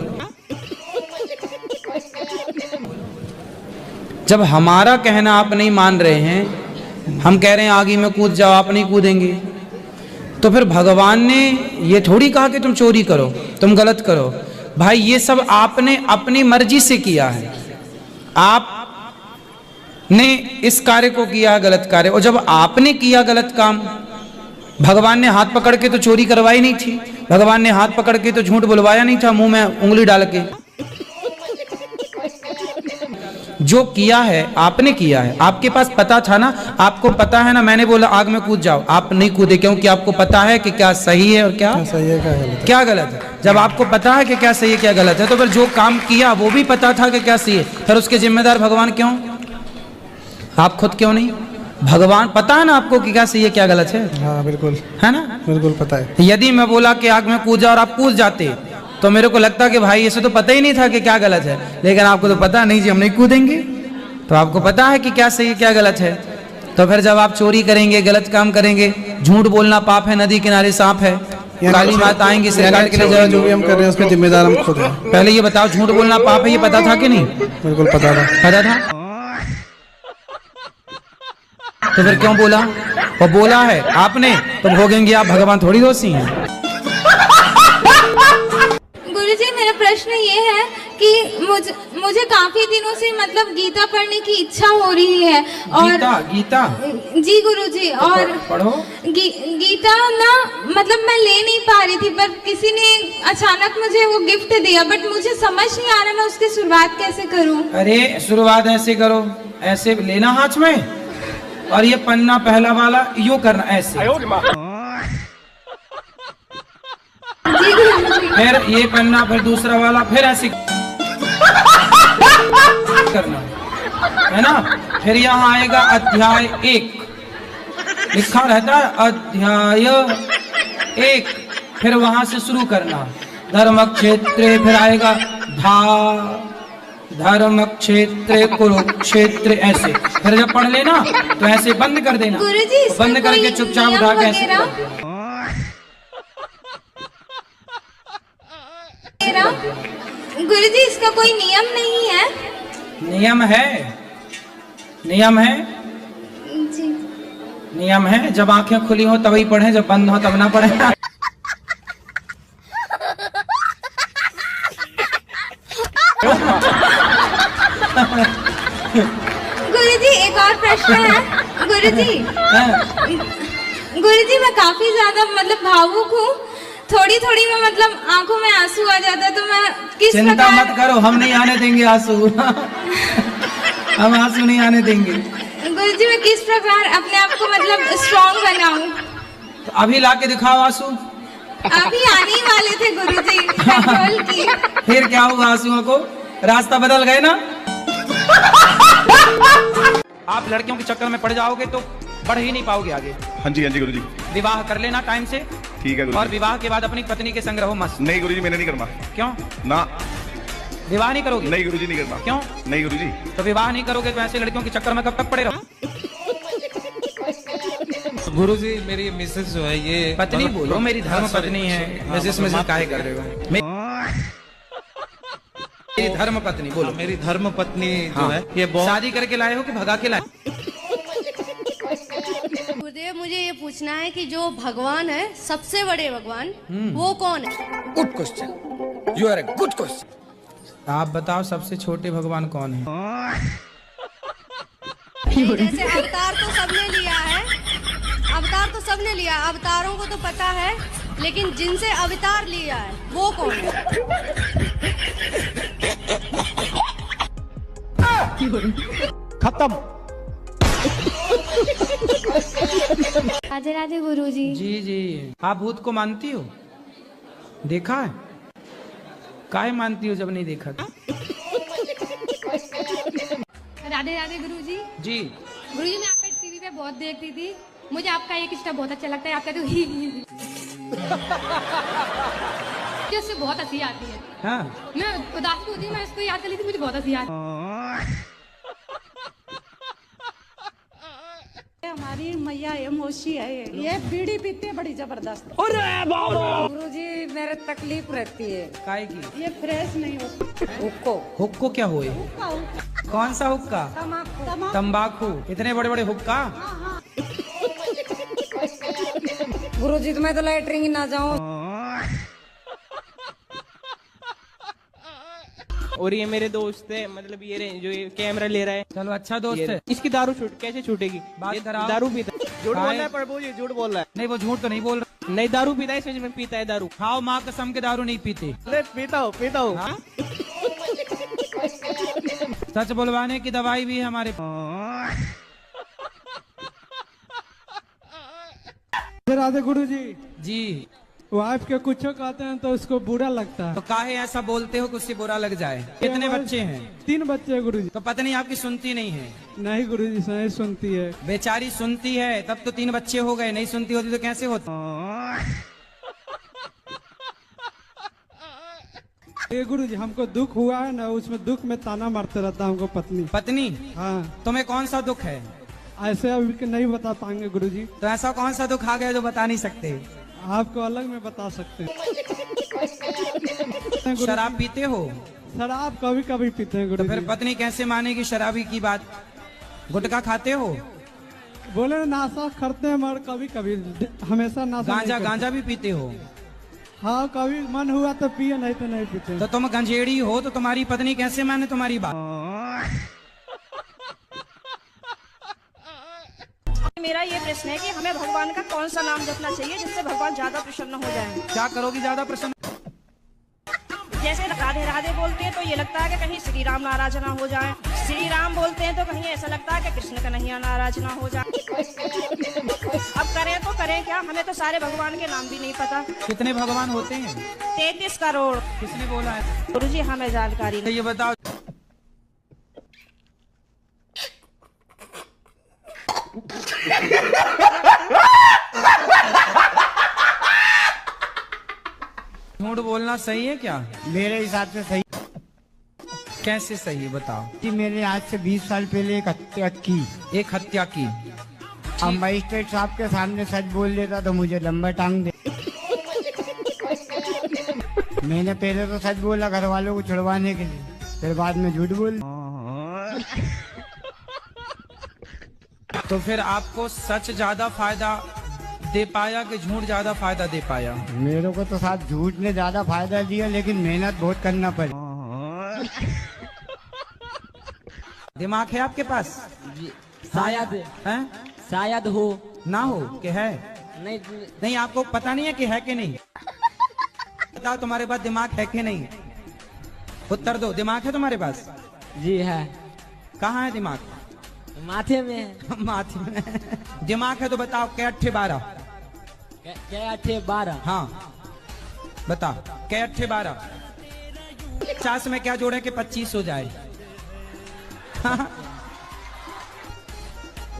जब हमारा कहना आप नहीं मान रहे हैं, हम कह रहे हैं आगे में कूद जाओ, आप नहीं कूदेंगे, तो फिर भगवान ने ये थोड़ी कहा कि तुम चोरी करो, तुम गलत करो। भाई ये सब आपने अपनी मर्जी से किया है। आपने इस कार्य को किया गलत कार्य, और जब आपने किया गलत काम, भगवान ने हाथ पकड़ के तो चोरी करवाई नहीं थी। भगवान ने हाथ पकड़ के तो झूठ बुलवाया नहीं था मुंह में उंगली डाल के। जो किया है आपने किया है। आपके पास पता था ना, आपको पता है ना। मैंने बोला आग में कूद जाओ, आप नहीं कूदे क्योंकि आपको पता है कि क्या सही है और क्या सही है, क्या गलत है। जब आपको पता है कि क्या सही है क्या गलत है, तो फिर जो काम किया वो भी पता था कि क्या सही है, फिर उसके जिम्मेदार भगवान क्यों? आप खुद क्यों नहीं? भगवान पता है ना आपको कि क्या सही है क्या गलत है। हाँ बिल्कुल, है ना? बिल्कुल पता है। यदि मैं बोला कि आग में कूद जाओ और आप कूद जाते तो मेरे को लगता कि भाई इसे तो पता ही नहीं था कि क्या गलत है, लेकिन आपको तो पता नहीं जी हम नहीं कूदेंगे, तो आपको पता है कि क्या सही है क्या गलत है। तो फिर जब आप चोरी करेंगे, गलत काम करेंगे, झूठ बोलना पाप है, नदी किनारे सांप है, काली माता आएंगी सरकार के लिए, जो भी हम कर रहे हैं उसके जिम्मेदार हम खुद हैं। पहले ये बताओ झूठ बोलना पाप है, ये पता था कि नहीं? बिल्कुल पता था। पता था तो फिर क्यों बोला? और बोला है आपने तो भोगेंगे आप, भगवान थोड़ी दोषी हैं। गुरुजी मेरा प्रश्न ये है कि मुझे काफी दिनों से मतलब गीता पढ़ने की इच्छा हो रही है। और गीता जी गुरुजी, और पढ़ो। गीता ना मतलब मैं ले नहीं पा रही थी, पर किसी ने अचानक मुझे वो गिफ्ट दिया, बट मुझे समझ नहीं आ रहा मैं उसकी शुरुआत कैसे करूं। अरे शुरुआत ऐसे करो, ऐसे लेना हाथ में और ये पन्ना पहला वाला यूं करना ऐसे, फिर ये पन्ना, फिर दूसरा वाला, फिर ऐसे करना है ना। फिर यहाँ आएगा अध्याय 1, लिखा रहता है अध्याय 1, फिर वहां से शुरू करना धर्म क्षेत्र, फिर आएगा धर्म क्षेत्र कुरुक्षेत्र, ऐसे। फिर जब पढ़ लेना तो ऐसे बंद कर देना, बंद करके चुपचाप उठा के ऐसे। गुरुजी इसका कोई नियम नहीं है? नियम है, नियम है जी। नियम है। जब आंखें खुली हो तभी पढ़े, जब बंद हो तब ना पढ़े। गुरुजी एक और प्रश्न है। गुरुजी मैं काफी ज्यादा मतलब भावुक हूँ, थोड़ी थोड़ी में मतलब आंखों में आंसू आ जाता है, तो मैं किस चिंता मत करो, हम नहीं आने देंगे आंसू। हम आंसू नहीं आने देंगे। गुरुजी मैं किस प्रकार अपने आप को मतलब स्ट्रॉन्ग बनाऊं? तो अभी लाके दिखाओ आंसू। अभी आने ही वाले थे गुरुजी, कंट्रोल की। फिर क्या हुआ? आंसुओं को रास्ता बदल गए ना। आप लड़कियों के चक्कर में पड़ जाओगे तो बढ़ ही नहीं पाओगे आगे। हाँ जी गुरुजी। विवाह कर लेना टाइम से। ठीक है गुरुजी। और विवाह के बाद अपनी पत्नी के संग रहो मस्त। नहीं गुरुजी, मैंने नहीं करना। क्यों? ना, विवाह नहीं करोगे? नहीं गुरुजी, नहीं करना। क्यों? नहीं गुरुजी। तो विवाह नहीं करोगे तो ऐसे लड़कियों के चक्कर में कब तक पड़े रहो? गुरुजी मेरी मिसेस जो है ये पत्नी बोलो, मेरी धर्म पत्नी है। मिसेस काहे कर रहे हो? मेरी धर्म पत्नी बोलो। मेरी धर्म पत्नी जो है ये बहुत। शादी करके लाए हो कि भगा के लाए? गुरुदेव मुझे ये पूछना है कि जो भगवान है, सबसे बड़े भगवान, वो कौन है? Good question, you are a good question. आप बताओ सबसे छोटे भगवान कौन है? जैसे अवतार तो सबने लिया है, अवतार तो सबने लिया, अवतारों को तो पता है, लेकिन जिनसे अवतार लिया है वो कौन है? खत्म। राधे राधे गुरुजी। जी जी। आप भूत को मानती हो? देखा है? काहे मानती हो जब नहीं देखा? राधे राधे गुरुजी। जी। गुरुजी मैं आपका टीवी पे बहुत देखती थी, मुझे आपका एक स्टेप बहुत अच्छा लगता है, आपका तो ही उससे बहुत हंसी आती है। हाँ। मैं उदास होती, मैं इसको याद कर ली थी, मुझे बहुत हंसी आती है। हमारी मैया ये मौसी है, ये बीड़ी पीते बड़ी जबरदस्त। गुरुजी मेरे तकलीफ रहती है। काहे की? ये फ्रेश नहीं होता। हुक्को। हुक्को क्या हुए? कौन सा हुक्का? तंबाकू। इतने बड़े बड़े हुक्का? गुरुजी तो मैं तो लैटरिन ना जाऊं। और ये मेरे दोस्त है, मतलब ये जो ये कैमरा ले रहा है। चलो अच्छा दोस्त है। इसकी दारू कैसे छूटेगी? बात कराओ। दारू पीता है। झूठ बोल रहा है प्रभु जी, झूठ बोल रहा है। नहीं वो झूठ तो नहीं बोल रहा। नहीं दारू पीता है, सच में पीता है दारू। खाओ माँ कसम के दारू नहीं पीते। पीता हूँ पीता हूँ। सच बुलवाने की दवाई भी है हमारे। राधे गुरुजी। जी। वाइफ के कुछ कहते हैं तो उसको बुरा लगता है। तो काहे ऐसा बोलते हो कि उससे बुरा लग जाए? कितने बच्चे हैं? 3 बच्चे गुरुजी। तो पत्नी आपकी सुनती नहीं है? नहीं गुरुजी, सही सुनती है। बेचारी सुनती है तब तो 3 बच्चे हो गए, नहीं सुनती होती तो कैसे होता? ये गुरुजी हमको दुख हुआ है ना, उसमें दुख में ताना मारते रहता हमको पत्नी। पत्नी? हाँ। तुम्हें कौन सा दुख है? ऐसे अभी नहीं बता पाएंगे गुरुजी। तो ऐसा कौन सा दुख आ गया जो बता नहीं सकते? आपको अलग में बता सकते हैं। शराब पीते हो? शराब कभी कभी पीते हैं गुरुजी। तो फिर पत्नी कैसे मानेगी शराबी की बात? गुटखा खाते हो? बोले नाशा करते हैं मगर कभी कभी, हमेशा नाशा। गांजा भी पीते हो? हाँ कभी मन हुआ तो पिए, नहीं तो नहीं पीते। तो तुम गंजेड़ी हो तो तुम्हारी पत्नी कैसे माने तुम्हारी बात? मेरा ये प्रश्न है कि हमें भगवान का कौन सा नाम जपना चाहिए जिससे भगवान ज्यादा प्रसन्न हो जाए? क्या करोगी ज्यादा प्रसन्न? जैसे राधे राधे बोलते हैं तो ये लगता है कि कहीं श्री राम नाराज ना हो जाए, श्री राम बोलते हैं तो कहीं ऐसा लगता है कि कृष्ण कन्हैया नाराज ना हो जाए। अब करें तो करें क्या, हमें तो सारे भगवान के नाम भी नहीं पता। कितने भगवान होते हैं? 33 करोड़। किसने बोला है? गुरुजी हमें जानकारी नहीं। ये बताओ। झूठ बोलना सही है क्या? मेरे हिसाब से सही। कैसे सही है बताओ? कि मैंने आज से 20 साल पहले एक हत्या की। एक हत्या की? अब मजिस्ट्रेट साहब के सामने सच बोल देता तो मुझे लंबा टांग दे। मैंने पहले तो सच बोला घर वालों को छुड़वाने के लिए, फिर बाद में झूठ बोल। तो फिर आपको सच ज्यादा फायदा दे पाया कि झूठ ज्यादा फायदा दे पाया? मेरे को तो साथ झूठ ने ज्यादा फायदा दिया, लेकिन मेहनत बहुत करना पड़ी। दिमाग है आपके पास? शायद है, शायद हो ना हो कि है? नहीं नहीं आपको पता नहीं है कि है कि नहीं? बताओ तुम्हारे पास दिमाग है कि नहीं? उत्तर दो। दिमाग है तुम्हारे पास? जी है। कहाँ है दिमाग? माथे में है। माथे में दिमाग है तो बताओ क्या 8 12? क्या 8 12? हाँ बताओ क्या 8 12? 50 में क्या जोड़े कि 25 हो जाए?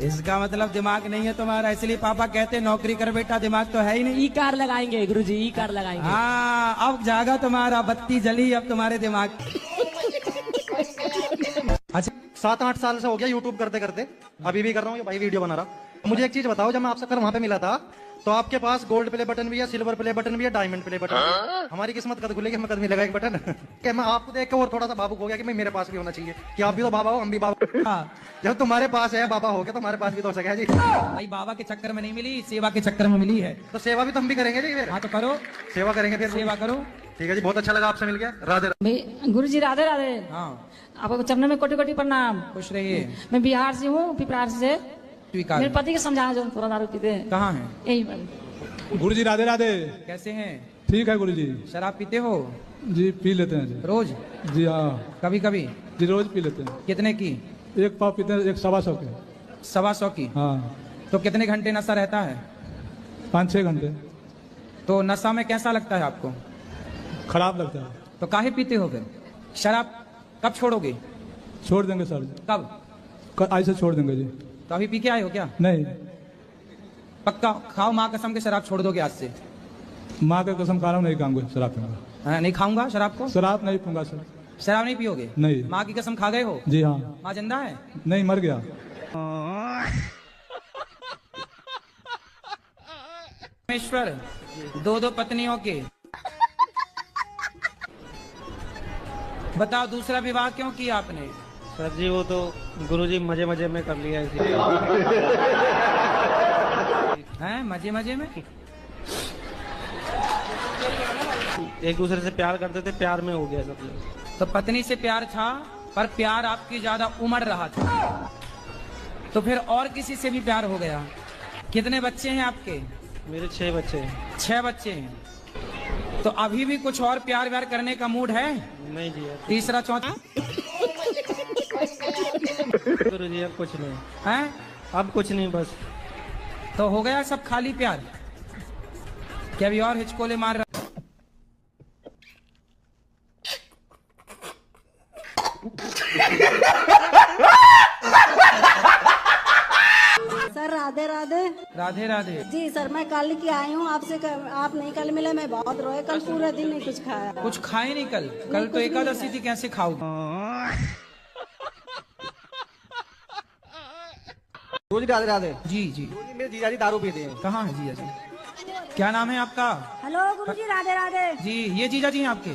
इसका मतलब दिमाग नहीं है तुम्हारा, इसलिए पापा कहते नौकरी कर बेटा, दिमाग तो है ही नहीं। ई कार लगाएंगे गुरुजी, ई कार लगाएंगे। हाँ अब जागा तुम्हारा, बत्ती जली अब तुम्हारे दिमाग। अच्छा 7-8 साल से हो गया यूट्यूब करते करते, अभी भी कर रहा हूँ, भाई वीडियो बना रहा। मुझे एक चीज बताओ, जब मैं आपसे वहां पे मिला था तो आपके पास गोल्ड प्ले बटन भी है, सिल्वर प्ले बटन भी है, डायमंड प्ले बटन भी है। हमारी किस्मत कद खुलेगी, हमें कद मिलेगा एक बटन। क्या मैं आपको देख के और थोड़ा सा भावुक हो गया कि मैं मेरे पास भी होना चाहिए, कि आप भी तो बाबा हो, हम भी बाबा। जब तुम्हारे पास है बाबा हो गया तो हमारे पास भी तो हो सके जी। भाई बाबा के चक्कर में नहीं मिली, सेवा के चक्कर में मिली है। तो सेवा भी तो हम भी करेंगे जी फिर। हाँ तो करो, सेवा करेंगे फिर, सेवा करो। ठीक है जी, बहुत अच्छा लगा आपसे मिल गया। राधे गुरु जी राधे राधे। हाँ आपको चरणों में कोटि कोटि प्रणाम। खुश रहिए। मैं बिहार से हूँ, पिपरार से। मेरे पति के समझाना जो थोड़ा दारू पीते हैं। कहाँ है? यही। गुरु जी राधे राधे। कैसे हैं? ठीक है गुरु जी। शराब पीते हो? जी पी लेते हैं जी। रोज? जी हाँ। कभी कभी? जी रोज पी लेते हैं। कितने की? एक पाव पीते हैं, एक 125 की। 125 की? हाँ। तो कितने घंटे नशा रहता है? 5-6 घंटे। तो नशा में कैसा लगता है आपको? खराब लगता है। तो काहे पीते हो फिर? शराब कब छोड़ोगे? छोड़ देंगे सर। कब? आज से छोड़ देंगे जी। तो अभी पी के आए हो क्या? नहीं। पक्का खाओ, माँ कसम के शराब छोड़ दोगे आज से? माँ का कसम खा रहा हूँ, नहीं खाऊंगा शराब पीऊंगा। हाँ, नहीं खाऊंगा शराब को? शराब नहीं पीऊंगा सर। शराब नहीं पियोगे? नहीं। माँ की कसम खा गए हो? जी हाँ। माँ जिंदा है? नहीं, मर गया। परमेश्वर 2 पत्नियों के, बताओ दूसरा विवाह क्यों किया आपने? सर जी वो तो गुरुजी मजे मजे में कर लिया इसी। हैं मजे मजे में? एक दूसरे से प्यार करते थे, प्यार में हो गया सब लोग। तो पत्नी से प्यार था, पर प्यार आपकी ज्यादा उमड़ रहा था, तो फिर और किसी से भी प्यार हो गया। कितने बच्चे हैं आपके? मेरे 6 बच्चे हैं। 6 बच्चे हैं। तो अभी भी कुछ और प्यार व्यार करने का मूड है? नहीं जी। तीसरा चौथा? गुरु जी अब कुछ नहीं है, अब कुछ नहीं, बस तो हो गया सब खाली प्यार? क्या अभी और हिचकोले मार रहा? सर राधे राधे। राधे राधे। जी सर, मैं कल की आई हूँ आपसे, आप नहीं कल मिले, मैं बहुत रोए कल, पूरे दिन नहीं कुछ खाया। कुछ खाए नहीं कल? कल तो एकादशी थी, कैसे खाओ? रोज राधे राधे। जी जी। मेरे जीजा जी दारू पीते हैं। कहाँ है जीजा जी? क्या नाम है आपका? हेलो गुरुजी राधे राधे। जी ये जीजा जी हैं आपके?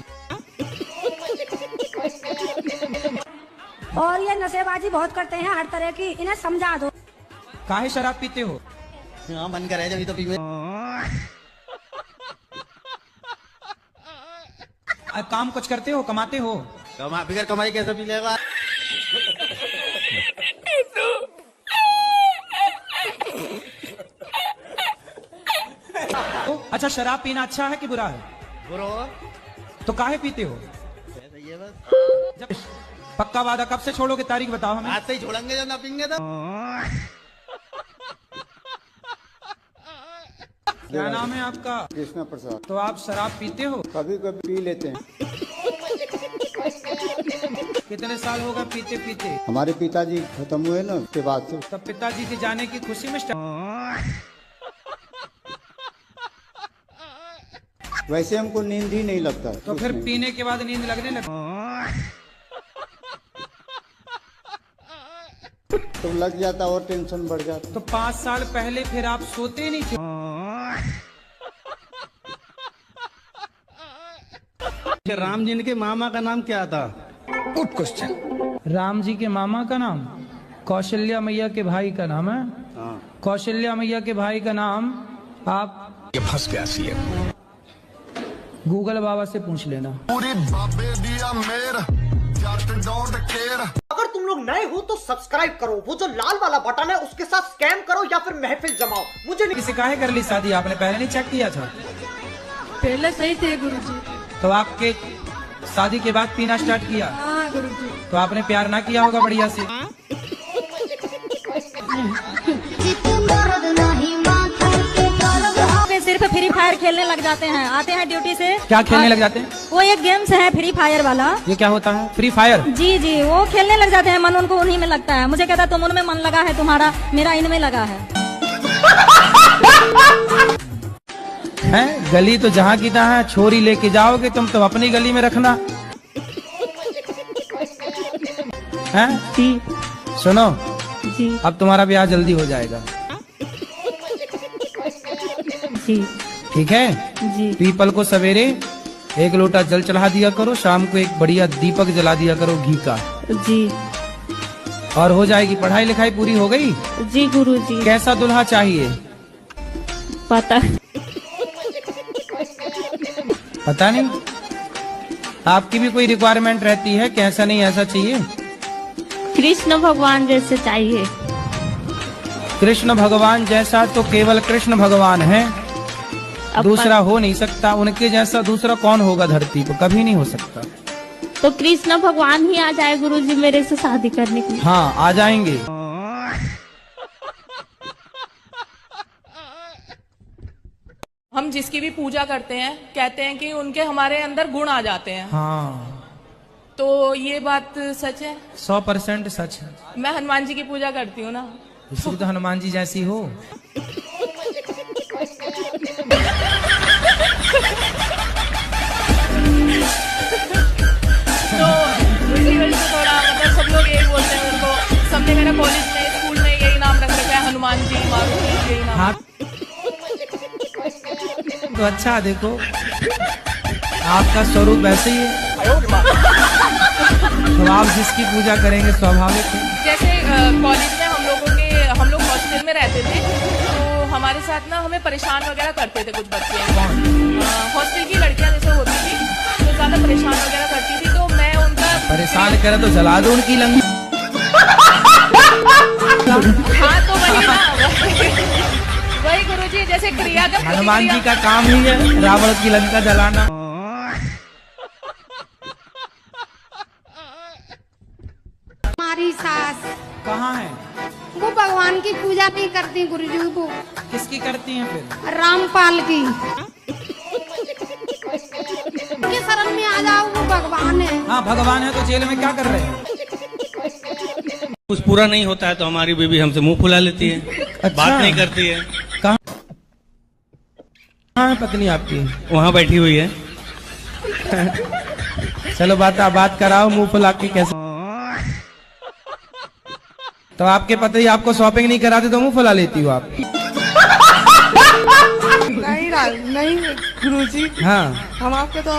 और ये नशेबाजी बहुत करते हैं हर तरह की, इन्हें समझा दो। काहे शराब पीते हो? हाँ मन करे जब तो पीवे। काम कुछ करते हो, कमाते हो? बिगड़ कमाई कैसे पी लेगा? अच्छा शराब पीना अच्छा है कि बुरा है? बुरा। तो काहे पीते हो? जब पक्का वादा कब से छोड़ोगे, तारीख बताओ हमें। आज से ही छोड़ेंगे जब ना पीएंगे तो। क्या नाम है आपका? कृष्णा प्रसाद। तो आप शराब पीते हो? कभी कभी पी लेते हैं। कितने साल हो गए पीते पीते? हमारे पिताजी खत्म हुए ना, उसके बाद से। तब पिताजी के जाने की खुशी में वैसे हमको नींद ही नहीं लगता। तो फिर पीने के बाद नींद लगने लगी? तो लग जाता और टेंशन बढ़ जाता। तो 5 साल पहले फिर आप सोते नहीं थे? राम जी के मामा का नाम क्या था? Good question. राम जी के मामा का नाम कौशल्या मैया के भाई का नाम है। कौशल्या मैया के भाई का नाम आप फंस गया सीएम। गूगल बाबा से पूछ लेना। अगर तुम लोग नए हो तो सब्सक्राइब करो, वो जो लाल वाला बटन है उसके साथ स्कैम करो या फिर महफिल जमाओ। मुझे नहीं। किसी काहे कर ली शादी आपने? पहले नहीं चेक किया था? पहले सही थे गुरुजी। तो आपके शादी के बाद पीना स्टार्ट किया? हाँ गुरुजी। तो आपने प्यार ना किया होगा बढ़िया से? सिर्फ फ्री फायर खेल खेलने लग जाते हैं, आते हैं ड्यूटी से। क्या खेलने लग जाते हैं? वो एक गेम्स है फ्री फायर वाला। ये क्या होता है फ्री फायर? जी जी, वो खेलने लग जाते हैं, मन उनको उन्हीं में लगता है। मुझे कहता तुम उनमें मन लगा है तुम्हारा, मेरा इनमें लगा है। हैं? गली तो जहाँ की तहाँ है, छोरी लेके जाओगे तुम तो अपनी गली में रखना है। जी सुनो जी, अब तुम्हारा ब्याह जल्दी हो जाएगा। जी ठीक है जी। पीपल को सवेरे 1 लोटा जल चढ़ा दिया करो, शाम को एक बढ़िया दीपक जला दिया करो घी का। जी। और हो जाएगी। पढ़ाई लिखाई पूरी हो गई? जी गुरुजी। कैसा दुल्हा चाहिए? पता नहीं। आपकी भी कोई रिक्वायरमेंट रहती है कि ऐसा नहीं ऐसा चाहिए? कृष्ण भगवान जैसे चाहिए। कृष्ण भगवान जैसा तो केवल कृष्ण भगवान है, दूसरा हो नहीं सकता। उनके जैसा दूसरा कौन होगा धरती पर? कभी नहीं हो सकता। तो कृष्ण भगवान ही आ जाए गुरुजी मेरे से शादी करने के लिए। हाँ आ जाएंगे। हम जिसकी भी पूजा करते हैं कहते हैं कि उनके हमारे अंदर गुण आ जाते हैं। हाँ तो ये बात सच है? 100% सच है। मैं हनुमान जी की पूजा करती हूँ ना, इसलिए तो हनुमान जी जैसी हो। तो इसी वजह से थोड़ा मतलब सब लोग यही बोलते हैं उनको। सबने मेरा कॉलेज में स्कूल में यही नाम रख रखा है, हनुमान जी मारुति, यही नाम। हाँ तो अच्छा देखो आपका स्वरूप वैसे ही है, तो आप जिसकी पूजा करेंगे स्वाभाविक है। जैसे कॉलेज में हम लोग हॉस्टल में रहते थे, तो हमारे साथ ना हमें परेशान वगैरह करते थे कुछ बच्चे। हॉस्टल की लड़कियां जैसे होती थी तो ज्यादा परेशान वगैरह करती थी, तो मैं उनका परेशान करे तो जला दो उनकी लंगी। हाँ तो वही ना, वही गुरुजी जैसे क्रिया का हनुमान जी का काम ही है रावण की लंका जलाना। हमारी सास कहाँ है? वो भगवान की पूजा नहीं करती गुरुजी। वो किसकी करती हैं फिर? रामपाल की। के शरण में आ जाओ, वो भगवान है। हाँ भगवान है तो जेल में क्या कर रहे हैं? कुछ पूरा नहीं होता है तो हमारी बीवी हमसे मुंह फुला लेती है। अच्छा। बात नहीं करती है। कहाँ है पत्नी आपकी? वहाँ बैठी हुई है। चलो बात कराओ, मुंह फुला के कैसे? तो आपके पति आपको शॉपिंग नहीं कराते तो मुंह फुला लेती हो आप? नहीं गुरुजी। हाँ हम आपके तो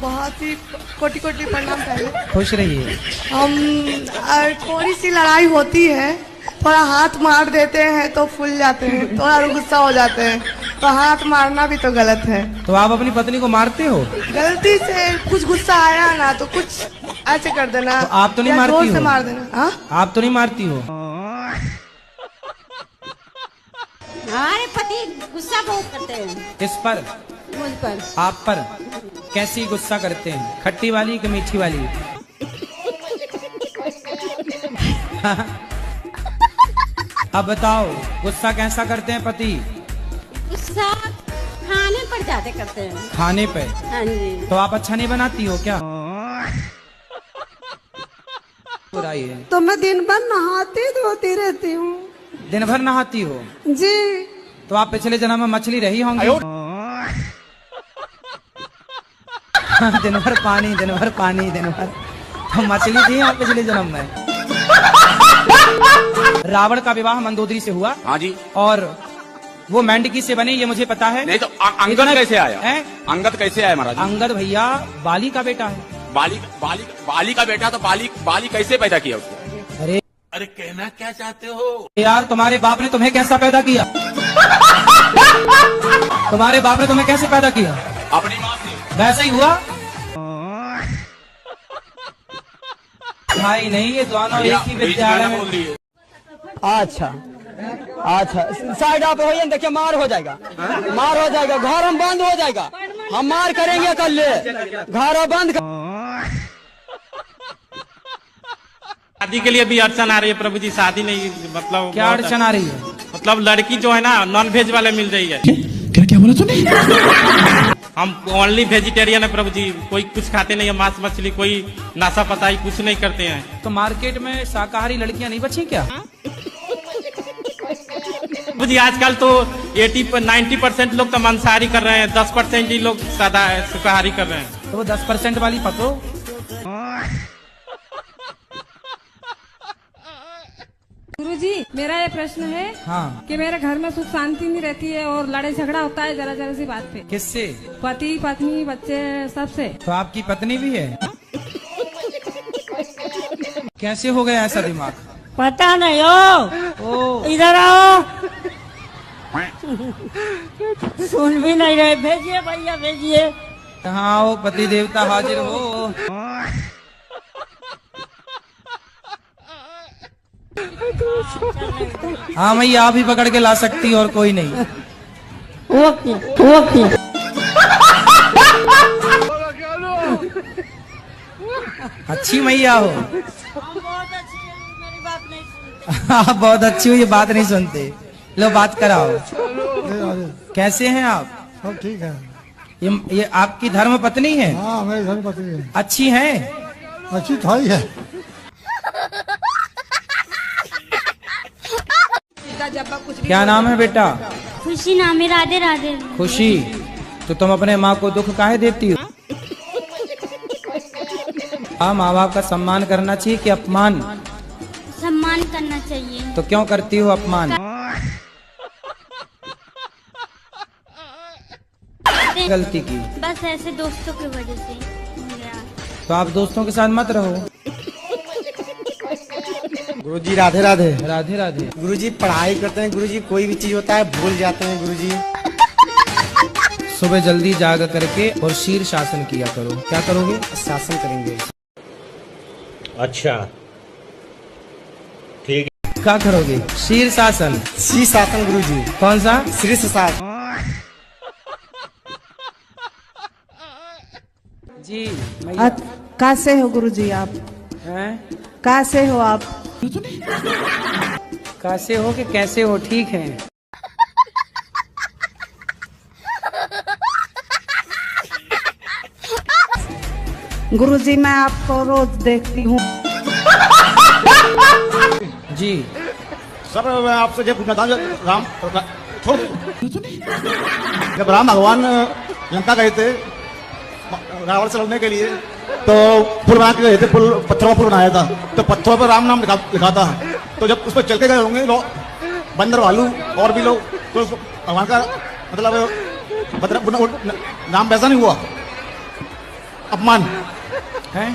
बहुत ही कोटि कोटि प्रणाम पहले। खुश रहिए। हम थोड़ी सी लड़ाई होती है, थोड़ा हाथ मार देते हैं तो फूल जाते हैं, थोड़ा गुस्सा हो जाते हैं, तो हाथ मारना भी तो गलत है। तो आप अपनी पत्नी को मारते हो? गलती से कुछ गुस्सा आया ना तो कुछ ऐसे कर देना। तो आप तो नहीं मारती जोर हो? से मार देना। हाँ आप तो नहीं मारती हो? हमारे पति गुस्सा बहुत करते हैं। किस पर? मुझ पर। आप पर? कैसी गुस्सा करते हैं, खट्टी वाली कि मीठी वाली? अब बताओ गुस्सा कैसा करते हैं पति? गुस्सा खाने पर ज्यादा करते हैं। खाने पे? हाँ जी। तो आप अच्छा नहीं बनाती हो क्या? बुराई है। तो मैं दिन भर नहाती धोती रहती हूँ। दिन भर नहाती हो? जी। तो आप पिछले जन्म में मछली रही होंगी। दिन भर पानी दिन भर पानी दिन भर, तो मछली थी आप पिछले जन्म में। रावण का विवाह मंदोदरी से हुआ। हाँ जी। और वो मेंढकी से बनी, ये मुझे पता है। नहीं तो अंगद कैसे आया? अंगद कैसे आया महाराज? अंगद भैया बाली का बेटा है। बाली का बेटा तो बाली कैसे पैदा किया उसको? अरे कहना क्या चाहते हो यार? तुम्हारे बाप ने तुम्हें कैसा पैदा किया? तुम्हारे बाप ने तुम्हें कैसे पैदा किया? अपनी माँ से। वैसे ही हुआ? भाई नहीं, ये दोनों एक ही विद्यालय में। अच्छा साइड आप हो, देखिए मार हो जाएगा, मार हो जाएगा, घर हम बंद हो जाएगा, हम मार करेंगे कल ले, घर बंद। शादी के लिए भी अड़चन आ रही है प्रभु जी। शादी नहीं मतलब क्या अड़चन आ रही है? मतलब लड़की जो है ना नॉन वेज वाले मिल रही है। क्या बोला तूने? हम ओनली वेजिटेरियन है प्रभु जी, कोई कुछ खाते नहीं है, मांस मछली कोई नाशा पताई कुछ नहीं करते हैं। तो मार्केट में शाकाहारी लड़कियां नहीं बची क्या? प्रभु जी आजकल तो 90% लोग तो मांसाहारी कर रहे हैं, 10% ही लोग सादा शाकाहारी कर रहे हैं। तो वो 10% वाली पकड़ो। गुरुजी मेरा ये प्रश्न है कि मेरे घर में सुख शांति नहीं रहती है और लड़ाई झगड़ा होता है जरा जरा सी बात पे। किससे? पति पत्नी बच्चे सबसे। तो आपकी पत्नी भी है? कैसे हो गया ऐसा दिमाग? पता नहीं हो। इधर आओ। सुन भी नहीं रहे, भेजिए भैया भेजिए। हाँ वो पति देवता हाजिर हो। हाँ मैया आप ही पकड़ के ला सकती और कोई नहीं। Okay okay. अच्छी मैया हो। आप बहुत अच्छी हो, ये बात नहीं सुनते। लो बात कराओ। कैसे हैं आप? सब ठीक है। ये आपकी धर्म पत्नी है? हाँ मेरी धर्म पत्नी है। अच्छी है? अच्छी थाई है। क्या नाम है बेटा? खुशी नाम है। राधे राधे। खुशी, तो तुम अपने माँ को दुख काहे देती हो? माँ बाप का सम्मान करना चाहिए कि अपमान? सम्मान करना चाहिए। तो क्यों करती हो अपमान? गलती की? बस ऐसे दोस्तों की वजह से। तो आप दोस्तों के साथ मत रहो। गुरुजी राधे राधे। राधे राधे। गुरुजी पढ़ाई करते हैं गुरुजी, कोई भी चीज होता है भूल जाते हैं गुरुजी। सुबह जल्दी जाग करके और शीर शासन किया करो। क्या करोगे? शासन करेंगे। अच्छा ठीक है। क्या करोगे? शीर शासन। शीर शासन गुरुजी। कौन सा? शीर्ष शासन। जी कैसे हो गुरुजी आप? हैं? कैसे हो आप? कैसे हो कि कैसे हो? ठीक है। गुरुजी मैं आपको रोज देखती हूँ। जी सर मैं आपसे ये पूछना था, राम छोड़ जब राम भगवान लंका गए थे रावण से लड़ने के लिए, तो पुल बना के गए थे, पुल पत्थरों का पुल बनाया था, तो पत्थरों पर राम नाम लिखा था। तो जब उस पर चल के गए होंगे लोग, बंदर भालू और भी लोग, तो भगवान का मतलब नाम वैसा नहीं हुआ, अपमान है।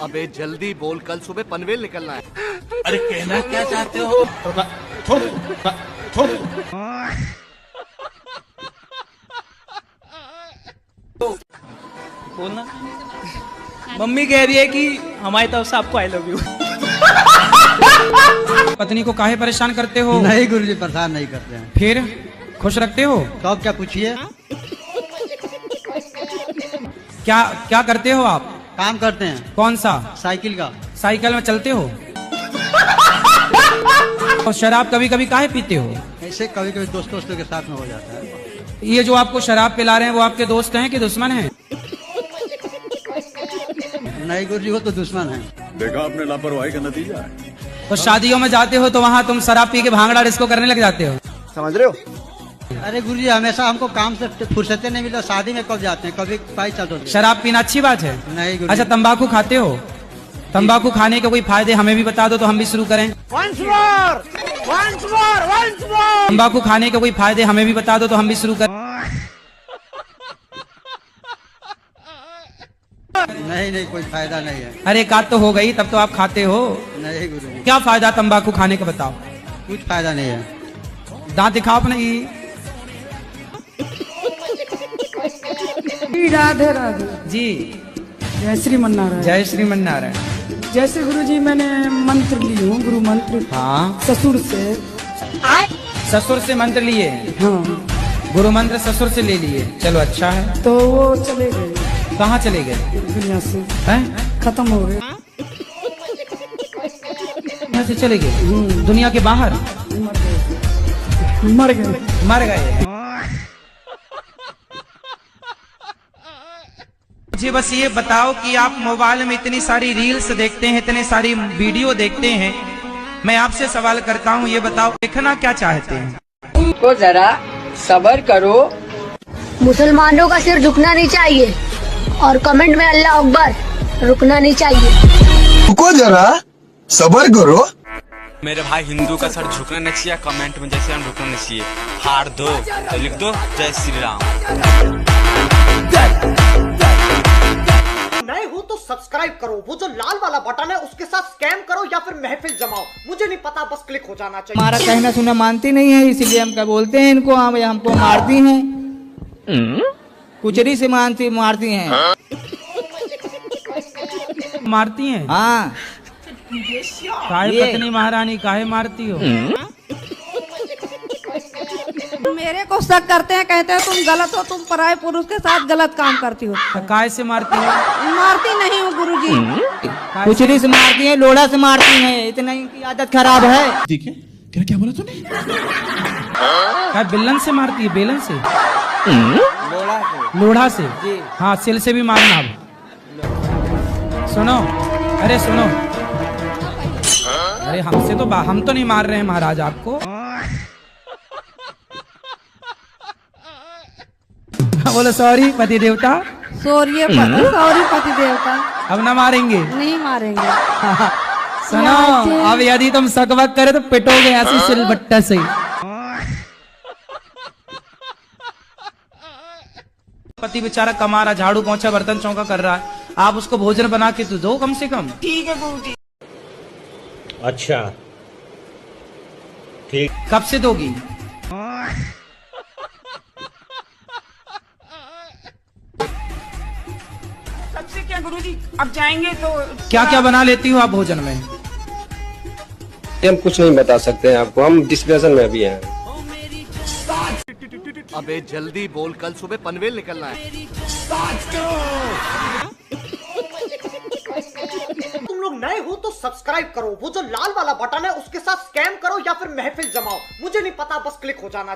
अबे जल्दी बोल, कल सुबह पनवेल निकलना है। अरे कहना क्या चाहते हो? छोड़ छोड़। बोलना। मम्मी कह रही है कि हमारी तरफ से आपको आई लव यू। पत्नी को काहे परेशान करते हो? नहीं गुरुजी परेशान नहीं करते हैं। फिर खुश रखते हो? कब क्या पूछिए। क्या क्या करते हो आप? काम करते हैं। कौन सा? साइकिल का। साइकिल में चलते हो? और शराब कभी कभी काहे पीते हो? ऐसे कभी कभी दोस्तों के साथ में हो जाता है। ये जो आपको शराब पिला रहे हैं वो आपके दोस्त हैं कि दुश्मन हैं? नहीं गुरुजी वो तो दुश्मन है। देखा आपने लापरवाही का नतीजा है। तो शादियों में जाते हो तो वहाँ तुम शराब पी के भांगड़ा डिस्को करने लग जाते हो, समझ रहे हो? अरे गुरुजी हमेशा हमको काम से फुर्सतें नहीं मिलता, शादी में कब जाते हैं, कभी पाई चलते हैं। शराब पीना अच्छी बात है? नहीं गुरुजी। अच्छा तंबाकू खाते हो? तंबाकू खाने के कोई फायदे हमें भी बता दो तो हम भी शुरू करें। तंबाकू खाने के कोई फायदे हमें भी बता दो तो हम भी शुरू करें। नहीं कोई फायदा नहीं है। अरे एक आध तो हो गई, तब तो आप खाते हो। नहीं गुरुजी। क्या फायदा तंबाकू खाने का बताओ? कुछ फायदा नहीं है। दांत दिखाओ अपने। राधे राधे। जी जय श्री मन्नारायण। जय श्री मन्नारायण। जैसे गुरुजी मैंने मंत्र ली हूँ, गुरु मंत्र। हाँ ससुर से। ससुर से मंत्र लिए? हाँ गुरु मंत्र ससुर से ले लिए। चलो अच्छा है। तो वो चले गए। कहाँ चले गए? दुनिया से। हैं? खत्म हो गए। यहाँ से चले गए दुनिया के बाहर? मर गए। मर गए। मुझे बस ये बताओ कि आप मोबाइल में इतनी सारी रील्स देखते हैं, इतने सारी वीडियो देखते हैं, मैं आपसे सवाल करता हूँ, ये बताओ देखना क्या चाहते हैं? तो जरा सब्र करो। मुसलमानों का सिर झुकना नहीं चाहिए और कमेंट में अल्लाह अकबर रुकना नहीं चाहिए। रुको जरा सब्र करो। मेरे भाई हिंदू का सर झुकना नहीं चाहिए, कमेंट में जैसे हम झुकना नहीं चाहिए। हार दो तो लिख दो जय श्री राम। नए हो तो सब्सक्राइब करो, वो जो लाल वाला बटन है उसके साथ स्कैम करो या फिर महफिल जमाओ, मुझे नहीं पता, बस क्लिक हो जाना चाहिए। हमारा कहना सुना मानती नहीं है, इसीलिए हम क्या बोलते हैं इनको, हम हमको मारती हैं, कुचरी से मारती हैं। मारती हैं? हाँ। काहे पत्नी महारानी काहे मारती हो? मेरे को शक करते हैं, कहते हैं तुम गलत हो, तुम पराये पुरुष के साथ गलत काम करती हो। काहे से मारती हो? मारती नहीं हूँ गुरुजी। कुचरी से मारती हैं, लोढ़ा से मारती हैं, इतना इनकी आदत खराब है। ठीक है, क्या बोला तूने? क्या बेलन से मारती है? बेलन से? लोढ़ा से? हाँ, सिल से भी मारना। अब सुनो, अरे सुनो, अरे हमसे तो हम तो नहीं मार रहे हैं महाराज आपको। बोलो सॉरी पति देवता। सॉरी पति देवता। अब ना मारेंगे? नहीं मारेंगे। सुनो, अब यदि तुम सकवक करे तो पिटोगे ऐसी सिलबट्टा से। पति बेचारा कमा रहा, झाड़ू पोंछा बर्तन चौका कर रहा है, आप उसको भोजन बना के तो दो कम से कम। ठीक है गुरुजी। अच्छा ठीक। कब से दोगी? सबसे क्या गुरुजी, अब जाएंगे तो क्या क्या बना लेती हो आप भोजन में? हम कुछ नहीं बता सकते हैं आपको, हम डिस्कशन में अभी हैं। अबे जल्दी बोल, कल सुबह पनवेल निकलना है। तुम लोग नए हो तो सब्सक्राइब करो, वो जो लाल वाला बटन है उसके साथ स्कैम करो या फिर महफिल जमाओ, मुझे नहीं पता, बस क्लिक हो जाना।